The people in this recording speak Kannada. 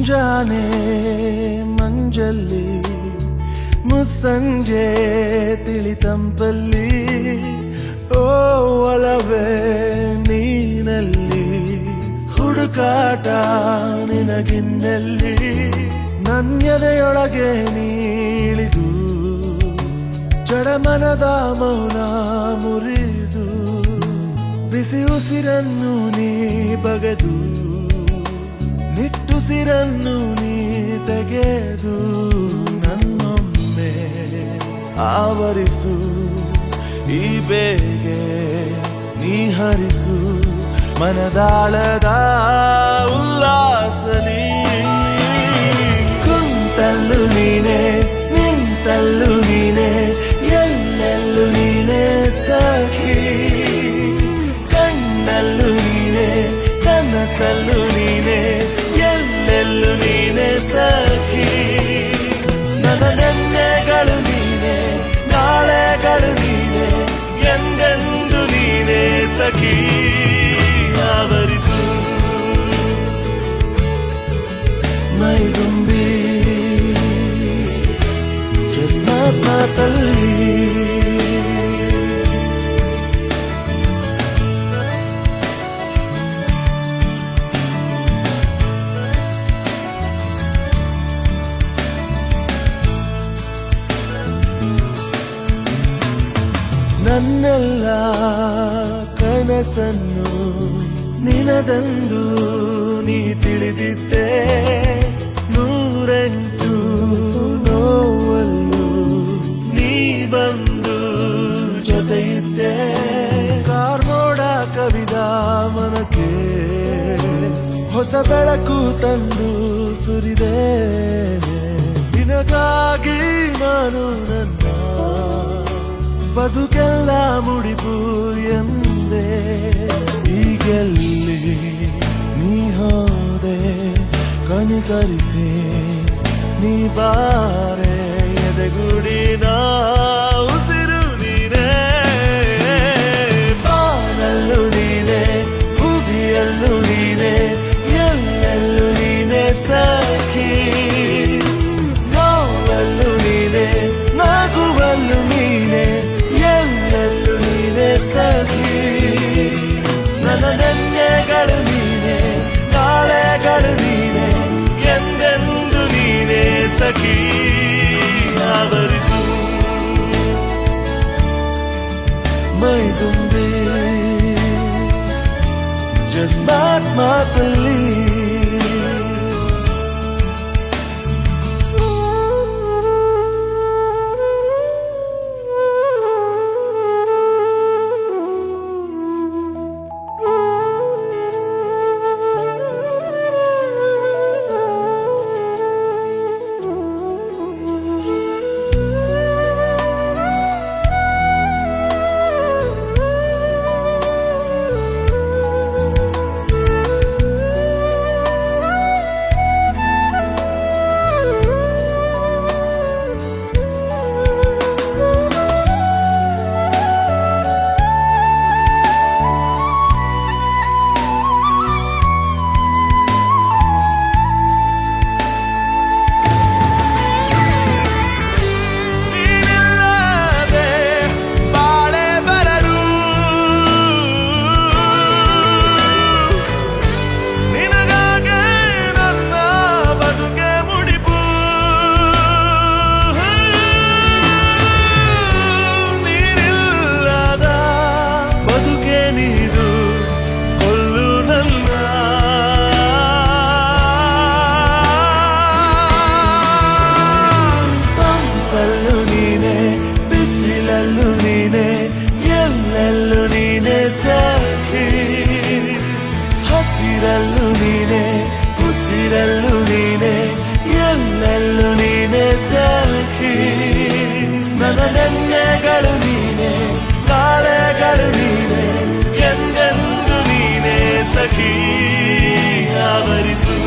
ಮುಂಜಾನೆ ಮಂಜಲ್ಲಿ ಮುಸ್ಸಂಜೆ ತಿಳಿತಂಪಲ್ಲಿ ಓ ಒಲವೇ ನೀನಲ್ಲಿ ಹುಡುಕಾಟ ನಿನಗಿನ್ನಲ್ಲಿ ನನ್ಯದೆಯೊಳಗೆ ನೀಳಿದು ಜಡಮನದ ಮೌನ ಮುರಿದು ಬಿಸಿ ಉಸಿರನ್ನು ನೀ ಬಗೆದು ನಿಟ್ಟುಸಿರನ್ನು ನೀ ತೆಗೆದು ನನ್ನೊಮ್ಮೆ ಆವರಿಸು ಈ ಬೇಗೆ ನೀ ಹರಿಸು ಮನದಾಳದ ಉಲ್ಲಾಸನಿ ಕುಂತಲ್ಲು ನೀನೆ ನಿಂತಲ್ಲು ನೀನೆ ಎಲ್ಲೆಲ್ಲೂ ನೀನೆ ಸಖಿ ಕಣ್ಣಲ್ಲೂ ನೀನೆ ಕನಸಲ್ಲೂ ನೀನೆ ಎಲ್ಲೆಲ್ಲೂ ನೀನೆ ಸಖಿ ನನ್ನ ನೆನ್ನೆಗಳು ನೀನೆ ನಾಳೆಗಳು ನೀನೆ ಎಂದೆಂದು ನೀನೆ ಸಖಿ ಆವರಿಸು ಮೈದುಂಬಿ ಚಸ್ಮತ್ ಮಾತಲ್ಲಿ ನನ್ನೆಲ್ಲ ಕನಸನ್ನು ನಿನದಂದು ನೀ ತಿಳಿದಿದ್ದೆ ನೂರೆಂಟು ನೋವಲ್ಲೂ ನೀ ಬಂದು ಜೊತೆಯಿದ್ದೆ ಕಾರ್ಮೋಡ ಕವಿದ ಮನಕ್ಕೆ ಹೊಸ ಬೆಳಕು ತಂದು ಸುರಿದೆ ನಿನಗಾಗಿ ನಾನು ನನ್ನ ಬದುಕೆಲ್ಲ ಮುಡಿಪು ಎಂದೆ ಈಗೆಲ್ಲಿ ನೀ ಹೋದೆ ಕನಿಕರಿಸಿ ನೀ ಬಾರೆ ಎದೆಗುಡಿನ ಉಸಿರು ನೀನೆ ಬಾನಲ್ಲೂ ನೀನೆ ಭೂಮಿಯಲ್ಲೂ ನೀನೆ ಎಲ್ಲೆಲ್ಲೂ ನೀನೆ ಸಖಿ ನೋವಲ್ಲೂ ನೀನೆ ನಗುವಲ್ಲೂ ನೀನೆ ಎಲ್ಲೆಲ್ಲೂ ನೀನೆ ಸಖಿ ನನ್ನ ನೆನ್ನೆಗಳು ನೀನೆ ನಾಳೆಗಳು ನೀನೆ ಎಂದೆಂದು ನೀನೆ ಸಖಿ ಆವರಿಸು ಮೈದುಂಬಿ ಜಸ್ಮಾತ್ ಮಾತಲ್ಲಿ ಎಲ್ಲೆಲ್ಲೂ ನೀನೆ ಸಖಿ ಹಸಿರಲ್ಲೂ ನೀನೆ ಉಸಿರಲ್ಲೂ ನೀನೆ ಎಲ್ಲೆಲ್ಲೂ ನೀನೆ ಸಖಿ ನನ್ನ ನೆನ್ನೆಗಳು ನೀನೆ ನಾಳೆಗಳು ನೀನೆ ಎಂದೆಂದು ನೀನೆ ಸಖಿ ಆವರಿಸು